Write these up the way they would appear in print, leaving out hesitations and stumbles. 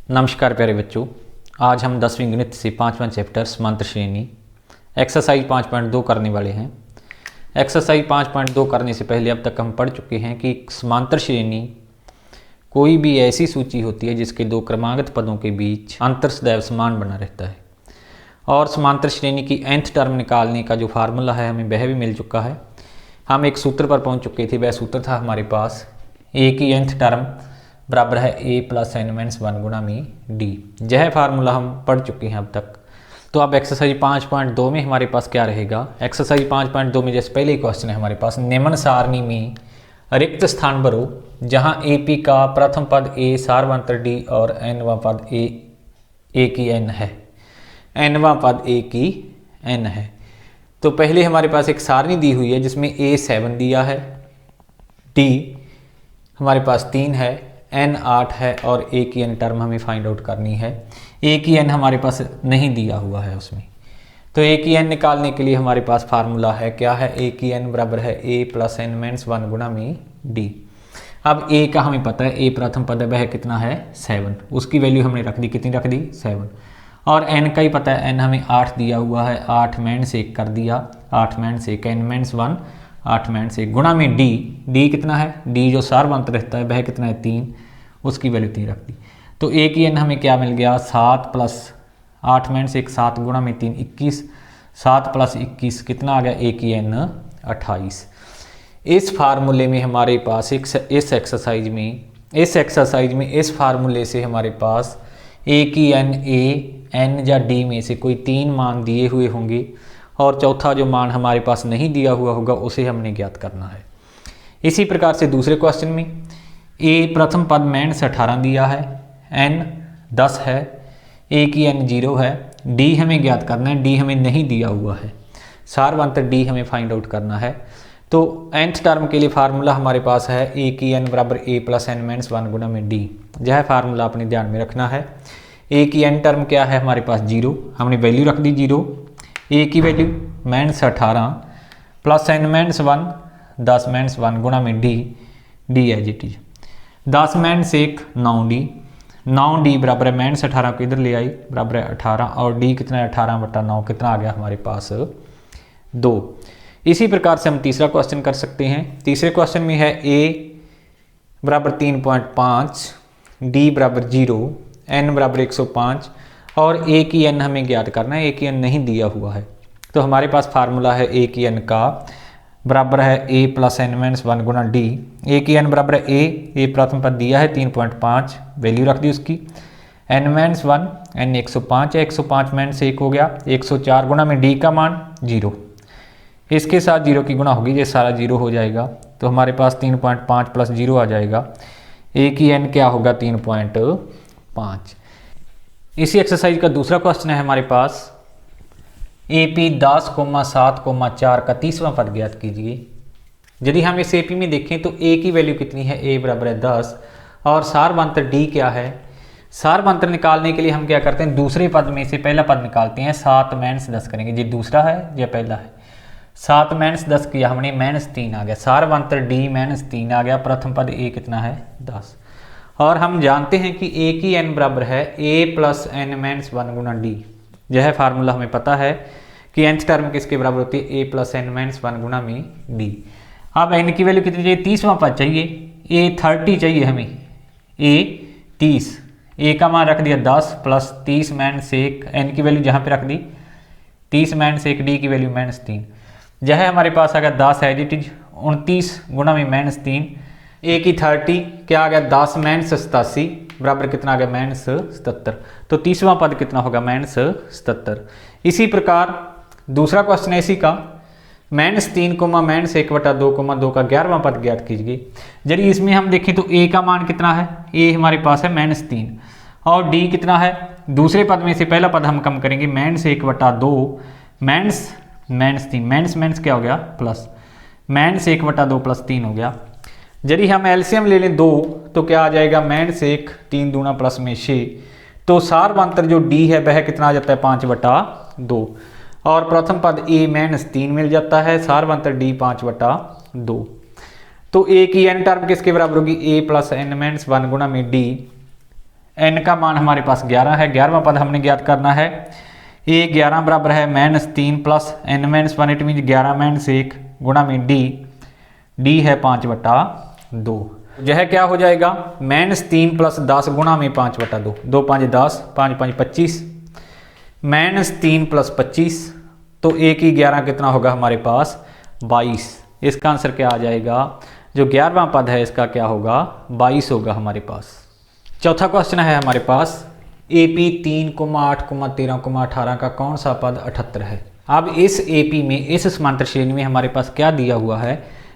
नमस्कार प्यारे बच्चों, आज हम 10वीं गणित से 5वां चैप्टर समांतर श्रेणी एक्सरसाइज 5.2 करने वाले हैं। एक्सरसाइज 5.2 करने से पहले अब तक हम पढ़ चुके हैं कि समांतर श्रेणी कोई भी ऐसी सूची होती है जिसके दो क्रमागत पदों के बीच अंतर सदैव समान बना रहता है। और समांतर श्रेणी की nth टर्म निकालने का जो फार्मूला है हमें वह भी मिल चुका है। हम एक सूत्र पर पहुंच चुके थे, वह सूत्र था हमारे पास a की nth टर्म बराबर है a प्लस एन माइनस 1 गुणा में डी। यह फार्मूला हम पढ़ चुके हैं अब तक। तो अब एक्सरसाइज 5.2 में हमारे पास क्या रहेगा। एक्सरसाइज 5.2 में जैसे पहले ही क्वेश्चन है हमारे पास, निम्न सारणी में रिक्त स्थान भरो जहां AP का प्रथम पद a सारवंतर d और nवां पद a की n है। nवां पद a की n है। तो पहले हमारे पास एक सारणी दी हुई है जिसमें a 7 दिया है, d हमारे पास 3 है, n 8 है और a की n टर्म हमें फाइंड आउट करनी है। a की n हमारे पास नहीं दिया हुआ है उसमें, तो a की n निकालने के लिए हमारे पास फार्मूला है, क्या है, a की n बराबर है a प्लस एन माइनस 1 गुणा में d। अब a का हमें पता है, a प्रथम पद है, वह कितना है 7, उसकी वैल्यू हमने रख दी, कितनी रख दी 7। और n का ही पता है, n हमें 8 दिया हुआ है, 8 माइनस 1 कर दिया, 8 माइनस 1 n माइनस 1 8 माइनस 1 गुणा में d कितना है, d जो सारवंत रहता है वह कितना है 3, उसकी वैल्यू 3 रख दी। तो a की n हमें क्या मिल गया 7 प्लस 8 माइनस 1 7 गुणा में 3 21, 7 प्लस 21 कितना आ गया a की n 28। इस फार्मूले में हमारे पास इस एक्सरसाइज में इस फार्मूले से हमारे पास a की n a n या d में से कोई 3 मान दिए हुए होंगे और चौथा जो मान हमारे पास नहीं दिया हुआ होगा उसे हमने ज्ञात करना है। इसी प्रकार से दूसरे क्वेश्चन में a प्रथम पद माइनस 18 दिया है, n 10 है, a की n 0 है, d हमें ज्ञात करना है, d हमें नहीं दिया हुआ है, सारवंतर d हमें फाइंड आउट करना है। तो nth टर्म के लिए फार्मूला हमारे पास है a की n बराबर a प्लस एन माइनस 1 गुणा में d। यह फार्मूला अपने ध्यान में रखना है। a की n टर्म क्या है हमारे पास 0, हमने वैल्यू रख दी 0, a की value minus 18 plus N minus 1 10 minus 1 गुणा में d as it is 10 minus 1 9d बराबर है माइनस 18 को इधर ले आई बराबर है 18 और d कितना है 18/9 कितना आ गया हमारे पास 2। इसी प्रकार से हम तीसरा क्वेश्चन कर सकते हैं। तीसरे क्वेश्चन में है a बराबर 3.5, d बराबर 0, n बराबर 105 और a की n हमें ज्ञात करना है, a की n नहीं दिया हुआ है। तो हमारे पास फार्मूला है a की n का बराबर है a प्लस एन माइनस 1 गुणा d। a की n बराबर है a प्रथम पद दिया है 3.5, वैल्यू रख दी उसकी, n माइनस 1 n 105 है, 105 माइनस 1 हो गया 104 गुणा में d का मान 0, इसके साथ 0 की गुणा होगी, ये सारा 0 हो जाएगा। तो हमारे पास 3.5 प्लस 0 आ जाएगा, a की n क्या होगा 3.5। इसी एक्सरसाइज का दूसरा क्वेश्चन है हमारे पास, AP 10,7,4 का तीसवां पद ज्ञात कीजिए। यदि हम इस AP में देखें तो a की वैल्यू कितनी है, a बराबर है 10 और सारवंतर d क्या है। सारवंतर निकालने के लिए हम क्या करते हैं, दूसरे पद में से पहला पद निकालते हैं, 7 माइनस 10 करेंगे, ये दूसरा है या पहला है। 7 माइनस 10 किया हमने, माइनस 3 आ गया, सारवंतर d माइनस 3 आ गया, प्रथम पद a कितना है 10। और हम जानते हैं कि a की n बराबर है a प्लस एन माइनस 1 गुणा d। यह फार्मूला हमें पता है कि nth टर्म किसके बराबर होती है, a प्लस एन माइनस 1 गुणा में d। अब n की वैल्यू कितनी चाहिए, 30वां पद चाहिए, a 30 चाहिए हमें, a 30, a का मान रख दिया 10 प्लस 30 माइनस 1, n की वैल्यू जहाँ पे रख दी 30 माइनस 1, d की वैल्यू माइनस 3। यह हमारे पास आ गया 10 एज इट इज 29 गुणा में माइनस 3, a की 30 क्या आ गया 10 माइनस 87 बराबर कितना आ गया माइनस 77। तो 30वां पद कितना होगा माइनस 77। इसी प्रकार दूसरा क्वेश्चन है इसी का, माइनस 3 माइनस 1/2 2 का 11वां पद ज्ञात कीजिए। यदि इसमें हम देखें तो a का मान कितना है, a हमारे पास है माइनस 3 और d कितना है, दूसरे पद में से पहला पद हम कम करेंगे, माइनस 1/2 माइनस 3 माइनस क्या हो गया प्लस, माइनस 1/2 प्लस 3 हो गया। यदि हम एलसीएम ले लें 2 तो क्या आ जाएगा, माइनस 1 3 दूना प्लस में 6, तो सारवंतर जो d है वह कितना आ जाता है 5/2 और प्रथम पद a माइनस 3 मिल जाता है, सारवंतर d 5/2। तो a की n टर्म किसके बराबर होगी, a प्लस एन माइनस 1 गुणा में d n का मान हमारे पास 11 है, 11वां पद हमने ज्ञात करना है। a 11 बराबर है -3 प्लस n-1, इट मीन 11 -1 गुणा में d है 5/2। यह क्या हो जाएगा, -3 प्लस 10 गुणा में 5/2, 2 5 10, 5 5 25, -3 प्लस 25, तो a की 11 कितना होगा हमारे पास 22। इसका आंसर क्या आ जाएगा, जो 11वां पद है इसका क्या होगा 22 होगा हमारे पास। चौथा क्वेश्चन है हमारे पास AP 3, 8, 13, 18 का कौन सा पद 78 है। अब इस AP में, इस समांतर श्रेणी में हमारे पास क्या दिया हुआ है,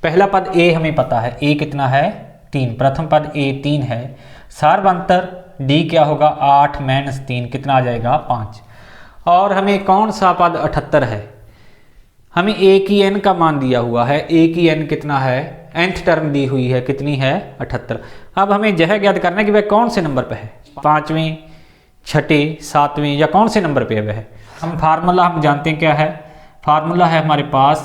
पहला पद A हमें पता है, A कितना है 3, प्रथम पद A 3 है, सार्वंतर D क्या होगा 8 - 3 कितना आ जाएगा 5। और हमें कौन सा पद 78 है, हमें A की n का मान दिया हुआ है, A की n कितना है, nth टर्म दी हुई है कितनी है 78। अब हमें यह ज्ञात करना है कि वह कौन से नंबर पे है, 5वें, 6ठे, 7वें या कौन से नंबर पे है वह। हम फार्मूला हम जानते हैं क्या है, फार्मूला है हमारे पास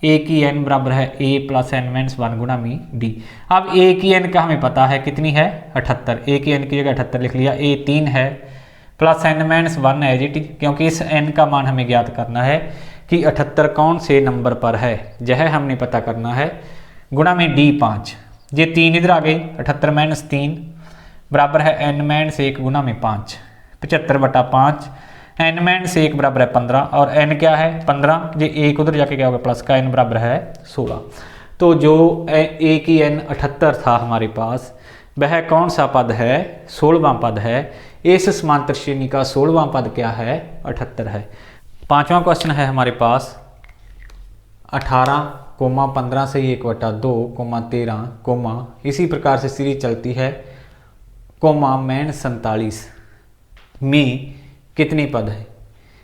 A की n बराबर है A प्लस n-1 गुणा में D। अब A की n का हमें पता है कितनी है 78, A की n की जगह 78 लिख लिया, A 3 है plus n-1 as it is, क्योंकि इस n का मान हमें ज्ञात करना है कि 78 कौन से नंबर पर है, यह हमने पता करना है, गुणा में D 5, ये 3 इधर आ गई, 78 - 3 बराबर है n-1 गुणा में 5, 75/5, n-1 बराबर है 15 और n क्या है 15, ये 1 उधर जाके क्या होगा प्लस का, n बराबर है 16। तो जो A की n 78 था हमारे पास, वह कौन सा पद है 16वां पद है। इस समांतर श्रेणी का 16वां पद क्या है 78 है। पांचवा क्वेश्चन है हमारे पास 18, 15 से 1/2, 13, इसी प्रकार से सीरीज चलती है, -47 में कितने पद है।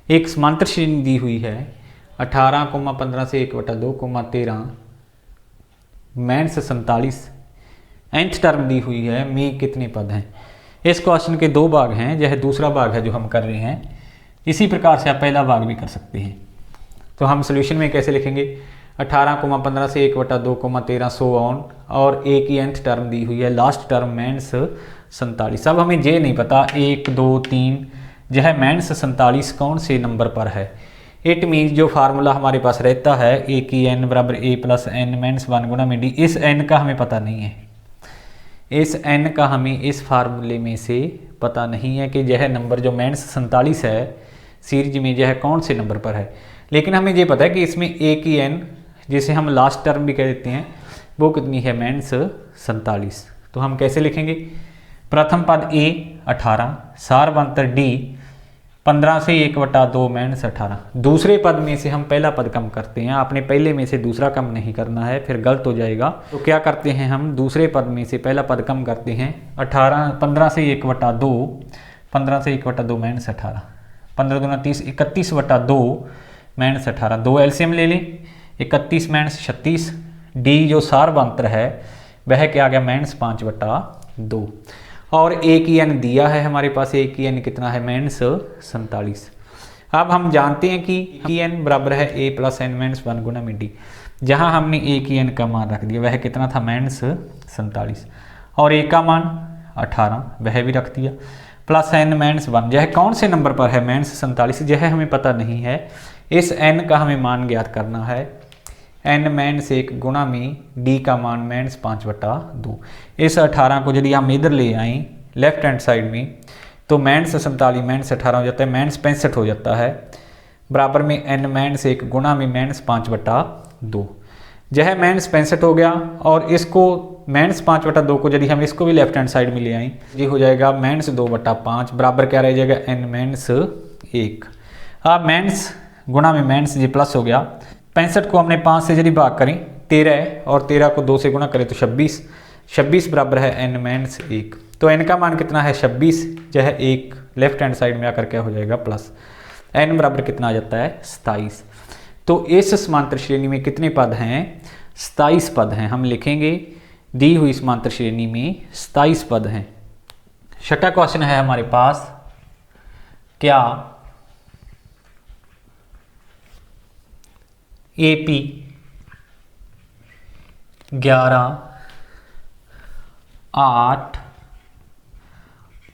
एक समांतर श्रेणी दी हुई है 18, 15 से 1/2, 13, -47, nth टर्म दी हुई है, में कितने पद हैं। इस क्वेश्चन के दो भाग हैं, यह दूसरा भाग है जो हम कर रहे हैं, इसी प्रकार से आप पहला भाग भी कर सकते हैं। तो हम सोल्यूशन में कैसे लिखेंगे, 18, 15 से 1/2, 13 सो ऑन, और A की nth टर्म दी हुई है, लास्ट टर्म -47। अब हमें ये नहीं पता 1 2 3 यह -47 कौन से नंबर पर है। इट मीन्स जो फार्मूला हमारे पास रहता है A की n बराबर A प्लस n-1 गुणा में D, इस n का हमें पता नहीं है, इस n का हमें इस फार्मूले में से पता नहीं है कि यह नंबर जो -47 है सीरीज में यह कौन से नंबर पर है। लेकिन हमें ये पता है कि इसमें A की n, जिसे हम लास्ट टर्म भी कह देते हैं, वो कितनी है -47। तो हम कैसे लिखेंगे, प्रथम पद A 18, सार्वंतर D 15 से 1/2 -18। दूसरे पद में से हम पहला पद कम करते हैं, आपने पहले में से दूसरा कम नहीं करना है, फिर गलत हो जाएगा। तो क्या करते हैं, हम दूसरे पद में से पहला पद कम करते हैं, 15 से 1/2, 15 से 1/2 -18, 15 दूना 30, 31/2 -18, 2 एलसीएम ले लें, 31 -36, D जो सार्वंतर है वह क्या आ गया -5/2, और A की n दिया है हमारे पास, A की n कितना है -47। अब हम जानते हैं कि n बराबर है A प्लस n-1 गुणा में D, जहां हमने A की n का मान रख दिया वह कितना था -47, और A का मान 18 वह भी रख दिया, प्लस n-1, यह कौन से नंबर पर है -47, यह हमें पता नहीं है। इस n का हमें मान ज्ञात करना है, n-1 गुणा में D का मान -5/2। इस 18 को यदि हम इधर ले आए लेफ्ट हैंड साइड में, तो -47 -18 हो जाता है, -65 हो जाता है, बराबर में n-1 गुणा में -5/2। यह -65 हो गया, और इसको -5/2 को यदि हम इसको भी लेफ्ट हैंड साइड में ले आए, ये हो जाएगा -2/5, बराबर क्या रह जाएगा n-1। अब माइनस गुणा में माइनस ये प्लस हो गया, 65 को हमने 5 से यदि भाग करें 13, और 13 को 2 से गुणा करें तो 26, 26 बराबर है n-1। तो n का मान कितना है 26, यह एक लेफ्ट हैंड साइड में आकर क्या हो जाएगा प्लस, n बराबर कितना आ जाता है 27। तो इस समांतर श्रेणी में कितने पद हैं 27 पद हैं। हम लिखेंगे दी हुई समांतर श्रेणी में 27 पद हैं। छठा क्वेश्चन है हमारे पास, क्या AP 11, 8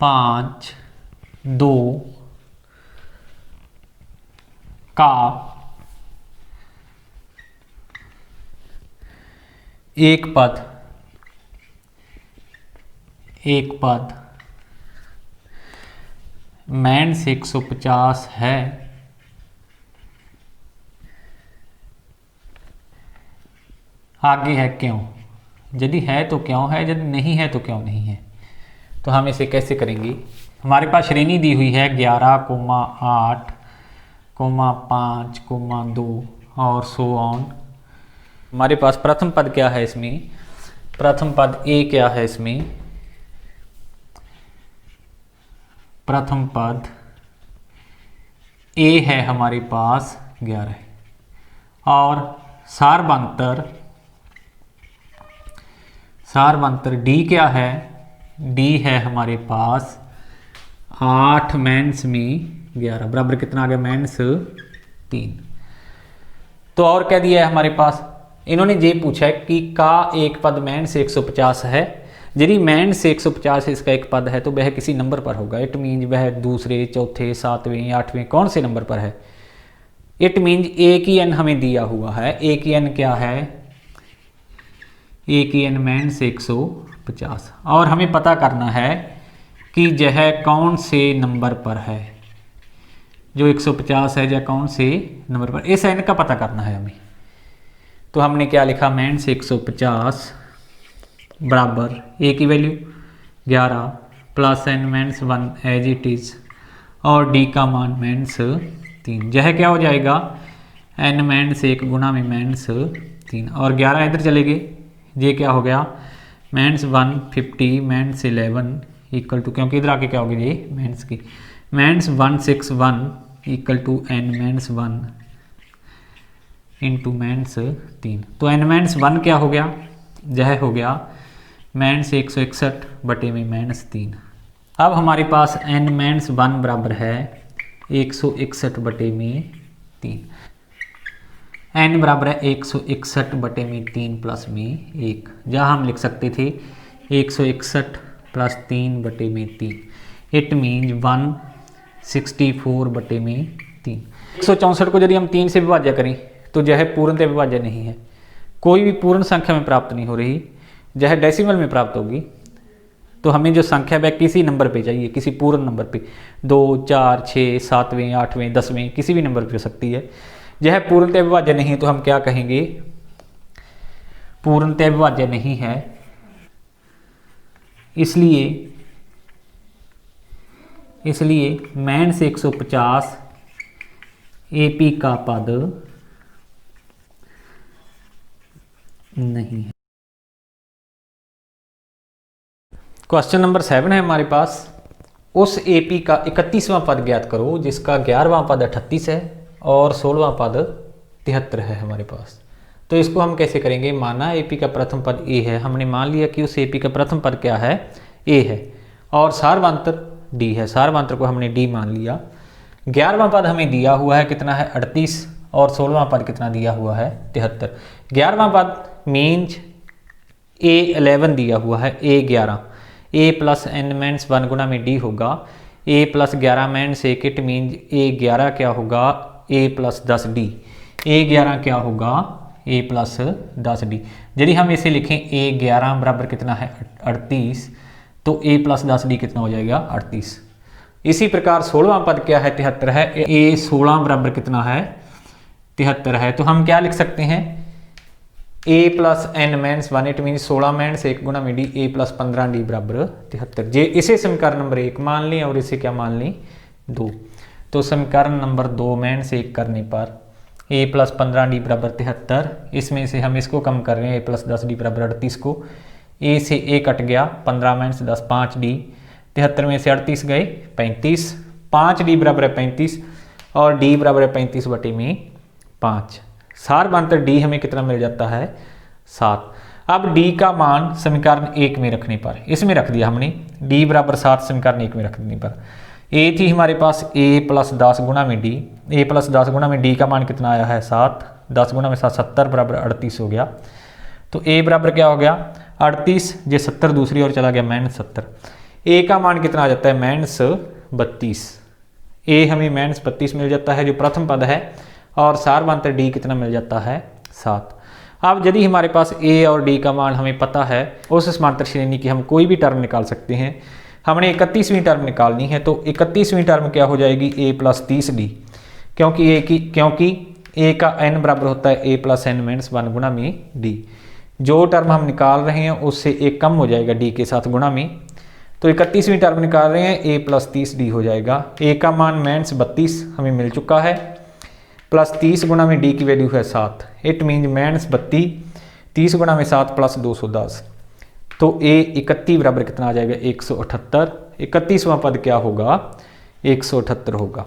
5 2 का एक पद माइनस 150 है, आगे है क्यों, यदि है तो क्यों है, यदि नहीं है तो क्यों नहीं है। तो हम इसे कैसे करेंगे, हमारे पास श्रेणी दी हुई है 11,8, 5, 2 और सो ऑन। हमारे पास प्रथम पद क्या है इसमें, प्रथम पद ए क्या है इसमें, प्रथम पद ए है हमारे पास 11 और सारवांतर डी क्या है, डी है हमारे पास 8 माइनस में 11 बराबर कितना आ गया, माइनस 3। तो और क्या दिया है हमारे पास, इन्होंने ये पूछा है कि का एक पद माइनस 150 है, यदि माइनस 150 इसका एक पद है तो वह किसी नंबर पर होगा। इट मीन्स वह दूसरे, चौथे, 7वें, 8वें कौन से नंबर पर है। इट मीन्स ए की एन हमें दिया हुआ है, ए की एन क्या है, ए की एन माइनस 150 और हमें पता करना है कि यह कौन से नंबर पर है, जो 150 है या कौन से नंबर पर, इस एन का पता करना है हमें। तो हमने क्या लिखा, माइनस 150 बराबर ए की value 11 plus N minus 1 as it is और डी का मान माइनस 3, यह क्या हो जाएगा एन माइनस 1 गुना में माइनस 3 और 11 इधर चले गए, ये क्या हो गया माइनस 150 माइनस 11 इक्वल टू, क्योंकि इधर आके क्या होगी ये माइनस की, minus 161 equal to N minus 1 into minus 3। तो एन माइनस 1 क्या हो गया, यह हो गया माइनस 161 बटे में माइनस 3। अब हमारे पास एन माइनस 1 बराबर है 161 बटे में 3, एन बराबर है 161 बटे में 3 प्लस में 1, जहाँ हम लिख सकते थे 161 प्लस 3 बटे में 3, इट मीन्स 164 बटे में 3। 164 को यदि हम 3 से विभाज्य करें तो यह पूर्णतः विभाज्य नहीं है, कोई भी पूर्ण संख्या में प्राप्त नहीं हो रही, यह डेसिमल में प्राप्त होगी। तो हमें जो संख्या है किसी नंबर पे चाहिए, किसी पूर्ण नंबर पे, 2, 4, 6, 7वें, 8वें, 10वें किसी भी नंबर पे हो सकती है। यह पूर्णतः विभाज्य नहीं है तो हम क्या कहेंगे, पूर्णतः विभाज्य नहीं है, इसलिए माइनस 150 एपी का पद नहीं है। क्वेश्चन नंबर 7 है हमारे पास, उस एपी का 31वां पद ज्ञात करो जिसका 11वां पद 38 है और 16वां पद 73 है हमारे पास। तो इसको हम कैसे करेंगे, माना एपी का प्रथम पद ए है, हमने मान लिया कि उस एपी का प्रथम पद क्या है, ए है और सारवांतर डी है, सारवांतर को हमने डी मान लिया। 11वां पद हमें दिया हुआ है कितना है 38 और 16वां पद कितना दिया हुआ है 73। 11वां पद मीन्स A11 दिया हुआ है, A11, a plus N minus 1 गुना में डी होगा, a plus 11 minus 1, it means A11 क्या होगा ए प्लस 10 डी, A11 क्या होगा ए प्लस 10 डी। यदि हम इसे लिखें A11 बराबर कितना है 38, तो ए प्लस 10 डी कितना हो जाएगा 38। इसी प्रकार 16वां पद क्या है 73 है, A16 बराबर कितना है 73 है। तो हम क्या लिख सकते हैं a plus N minus 1, it mean 16 minus 1 गुना में डी, ए प्लस 15 डी बराबर 73। जे इसे समीकरण नंबर 1 मान लें और इसे क्या मान लें 2। तो समीकरण नंबर 2 माइनस 1 करने पर a प्लस 15 डी बराबर 73, इसमें से हम इसको कम कर रहे हैं a प्लस 10 डी बराबर 38 को, a से a कट गया 15 माइनस 10 5 डी, 73 में से 38 गए 35, 5 डी बराबर है 35 और डी बराबर है 35 बटे में 5। सारवांतर डी हमें कितना मिल जाता है 7। अब डी का मान समीकरण 1 में रखने पर, इसमें रख दिया हमने डी बराबर 7 समीकरण 1 में रखने पर, ए थी हमारे पास a प्लस 10 गुना में डी, a प्लस 10 गुना में डी का मान कितना आया है 7, 10 गुना में 7 70 बराबर 38 हो गया। तो a बराबर क्या हो गया 38, ये 70 दूसरी ओर चला गया -70, ए का मान कितना आ जाता है -32। ए हमें -32 मिल जाता है जो प्रथम पद है, और सारवांतर डी कितना मिल जाता है 7। अब यदि हमारे पास ए और डी का मान हमें पता है, उस समांतर श्रेणी की हम कोई भी टर्म निकाल सकते हैं। हमने 31वीं टर्म निकालनी है, तो 31वीं टर्म क्या हो जाएगी a + 30d, क्योंकि a का n बराबर होता है a + n - 1 गुणा में d। जो टर्म हम निकाल रहे हैं उससे एक कम हो जाएगा d के साथ गुणा में, तो 31वीं टर्म निकाल रहे हैं a + 30d हो जाएगा। a का मान -32 हमें मिल चुका है, प्लस 30 गुणा में d की वैल्यू है 7। इट मीन्स -32 30 गुणा में 7 + 210, तो a 31 बराबर कितना आ जाएगा 178। 31वां पद क्या होगा 178 होगा।